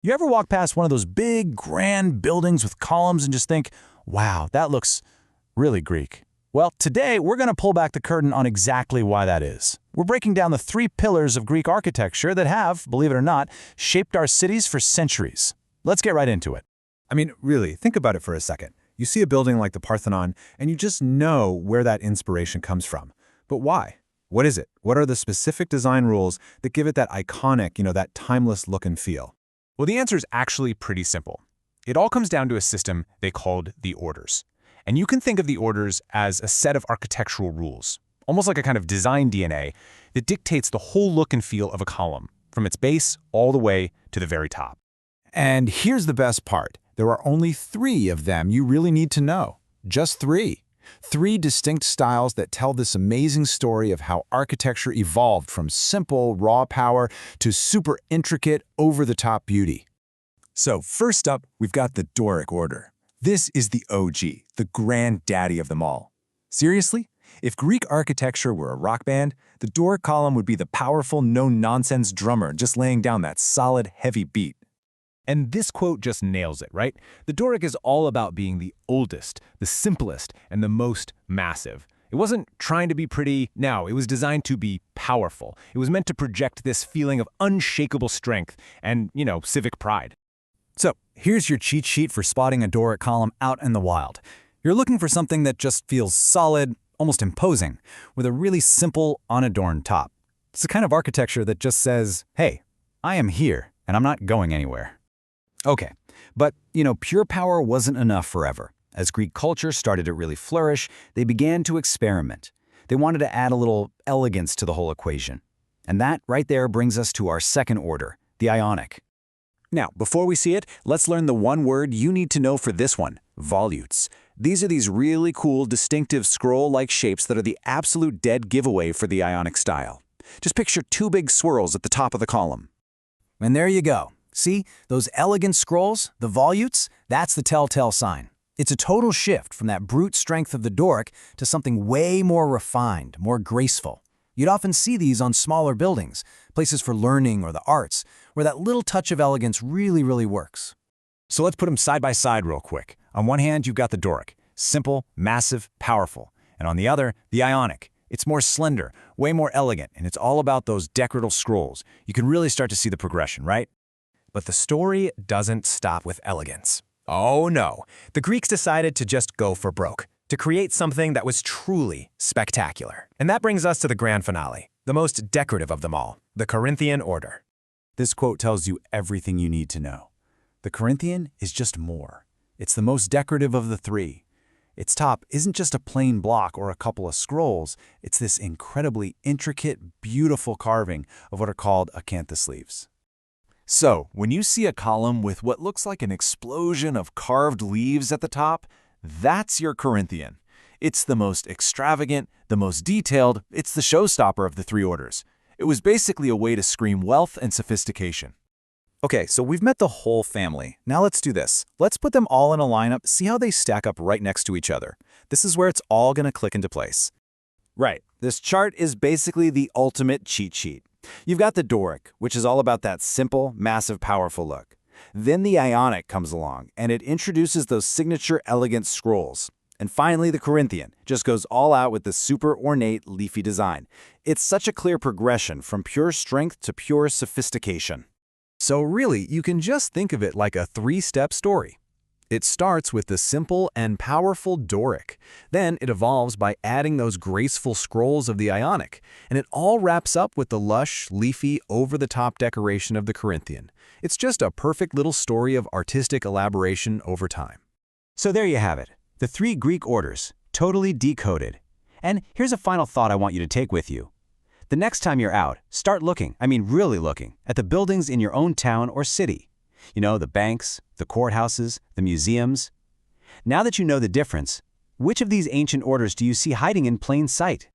You ever walk past one of those big, grand buildings with columns and just think, wow, that looks really Greek? Well, today we're going to pull back the curtain on exactly why that is. We're breaking down the 3 pillars of Greek architecture that have, believe it or not, shaped our cities for centuries. Let's get right into it. I mean, really, think about it for a second. You see a building like the Parthenon, and you just know where that inspiration comes from. But why? What is it? What are the specific design rules that give it that iconic, that timeless look and feel? Well, the answer is actually pretty simple. It all comes down to a system they called the orders. And you can think of the orders as a set of architectural rules, almost like a kind of design DNA that dictates the whole look and feel of a column, from its base all the way to the very top. And here's the best part. There are only 3 of them you really need to know. Just 3. 3 distinct styles that tell this amazing story of how architecture evolved from simple, raw power to super intricate, over-the-top beauty. So first up, we've got the Doric order. This is the OG, the granddaddy of them all. Seriously? If Greek architecture were a rock band, the Doric column would be the powerful, no-nonsense drummer just laying down that solid, heavy beat. And this quote just nails it, right? The Doric is all about being the oldest, the simplest, and the most massive. It wasn't trying to be pretty. No, it was designed to be powerful. It was meant to project this feeling of unshakable strength and, civic pride. So, here's your cheat sheet for spotting a Doric column out in the wild. You're looking for something that just feels solid, almost imposing, with a really simple, unadorned top. It's the kind of architecture that just says, hey, I am here, and I'm not going anywhere. Okay, but, pure power wasn't enough forever. As Greek culture started to really flourish, they began to experiment. They wanted to add a little elegance to the whole equation. And that right there brings us to our second order, the Ionic. Now, before we see it, let's learn the one word you need to know for this one, volutes. These are these really cool, distinctive scroll-like shapes that are the absolute dead giveaway for the Ionic style. Just picture 2 big swirls at the top of the column. And there you go. See, those elegant scrolls, the volutes, that's the telltale sign. It's a total shift from that brute strength of the Doric to something way more refined, more graceful. You'd often see these on smaller buildings, places for learning or the arts, where that little touch of elegance really, really works. So let's put them side by side real quick. On one hand, you've got the Doric, simple, massive, powerful. And on the other, the Ionic. It's more slender, way more elegant, and it's all about those decorative scrolls. You can really start to see the progression, right? But the story doesn't stop with elegance. Oh no, the Greeks decided to just go for broke, to create something that was truly spectacular. And that brings us to the grand finale, the most decorative of them all, the Corinthian order. This quote tells you everything you need to know. The Corinthian is just more. It's the most decorative of the 3. Its top isn't just a plain block or a couple of scrolls. It's this incredibly intricate, beautiful carving of what are called acanthus leaves. So, when you see a column with what looks like an explosion of carved leaves at the top, that's your Corinthian. It's the most extravagant, the most detailed, it's the showstopper of the 3 orders. It was basically a way to scream wealth and sophistication. Okay, so we've met the whole family. Now let's do this. Let's put them all in a lineup, see how they stack up right next to each other. This is where it's all going to click into place. Right, this chart is basically the ultimate cheat sheet. You've got the Doric, which is all about that simple, massive, powerful look. Then the Ionic comes along, and it introduces those signature elegant scrolls. And finally, the Corinthian just goes all out with the super ornate, leafy design. It's such a clear progression from pure strength to pure sophistication. So really, you can just think of it like a 3-step story. It starts with the simple and powerful Doric. Then it evolves by adding those graceful scrolls of the Ionic. And it all wraps up with the lush, leafy, over-the-top decoration of the Corinthian. It's just a perfect little story of artistic elaboration over time. So there you have it. The 3 Greek orders, totally decoded. And here's a final thought I want you to take with you. The next time you're out, start looking, really looking, at the buildings in your own town or city. The banks, the courthouses, the museums. Now that you know the difference, which of these ancient orders do you see hiding in plain sight?